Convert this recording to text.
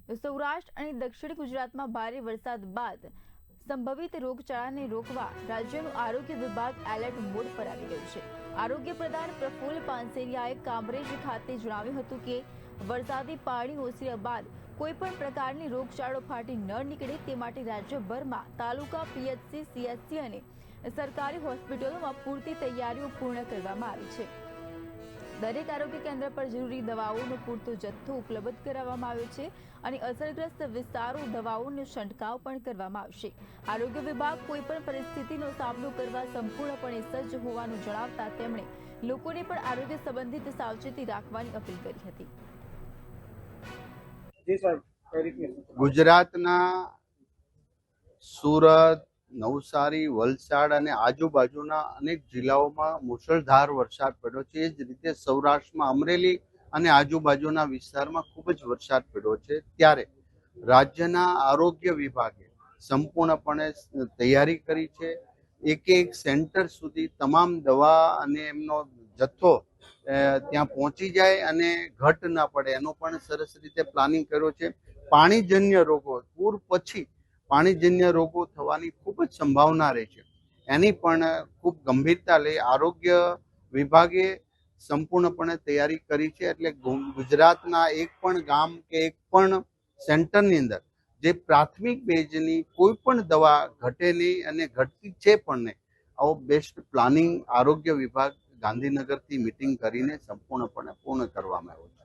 સૌરાષ્ટ્ર અને દક્ષિણ ગુજરાતમાં ભારે વરસાદ બાદ સંભવિત રોગચાળાને રોકવા રાજ્યનું આરોગ્ય વિભાગ એલર્ટ મોડ પર આવી ગયું છે। આરોગ્ય પ્રધાન પ્રફુલ્લ પાનસેરિયાએ કામરેજ ખાતે જણાવ્યું હતું કે વરસાદી પાણી ઓસર્યા બાદ કોઈપણ પ્રકારની રોગચાળો ફાટી ન નીકળે તે માટે રાજ્યભરમાં તાલુકા પીએચસી, સીએચસી અને સરકારી હોસ્પિટલોમાં પૂરતી તૈયારીઓ પૂર્ણ કરવામાં આવી છે। દરેક આરોગ્ય કેન્દ્ર પર જરૂરી દવાઓનો પૂરતો જથ્થો ઉપલબ્ધ કરાવવામાં આવ્યો છે અને અસરગ્રસ્ત વિસ્તારો દવાઓનો છંટકાવ પણ કરવામાં આવશે। આરોગ્ય વિભાગ કોઈપણ પરિસ્થિતિનો સામનો કરવા સંપૂર્ણપણે સજ્જ હોવાનું જણાવતા તેમણે લોકોને પણ આરોગ્ય સંબંધિત સાવચેતી રાખવાની અપીલ કરી હતી। ગુજરાતના સુરત, નવસારી, વલસાડ અને આજુબાજુના અનેક જિલ્લાઓમાં મુશળધાર વરસાદ પડ્યો છે। એ જ રીતે સૌરાષ્ટ્રમાં અમરેલી અને આજુબાજુના વિસ્તારમાં ખૂબ જ વરસાદ પડ્યો છે। ત્યારે રાજ્યના આરોગ્ય વિભાગે સંપૂર્ણપણે તૈયારી કરી છે। એક સેન્ટર સુધી તમામ દવા અને એમનો જથ્થો ત્યાં પહોંચી જાય અને ઘટ ના પડે એનો પણ સરસ રીતે પ્લાનિંગ કર્યો છે। પાણીજન્ય રોગો, પૂર પછી પાણીજન્ય રોગો થવાની ખૂબ જ સંભાવના રહે છે, એની પણ ખૂબ ગંભીરતા લઈ આરોગ્ય વિભાગે સંપૂર્ણપણે તૈયારી કરી છે। એટલે ગુજરાતના એક પણ ગામ કે એક પણ સેન્ટરની અંદર જે પ્રાથમિક બેઝની કોઈ પણ દવા ઘટે નહીં અને ઘટતી છે પણ નહીં, આવો બેસ્ટ પ્લાનિંગ આરોગ્ય વિભાગ ગાંધીનગરથી મીટિંગ કરીને સંપૂર્ણપણે પૂર્ણ કરવામાં આવ્યો છે।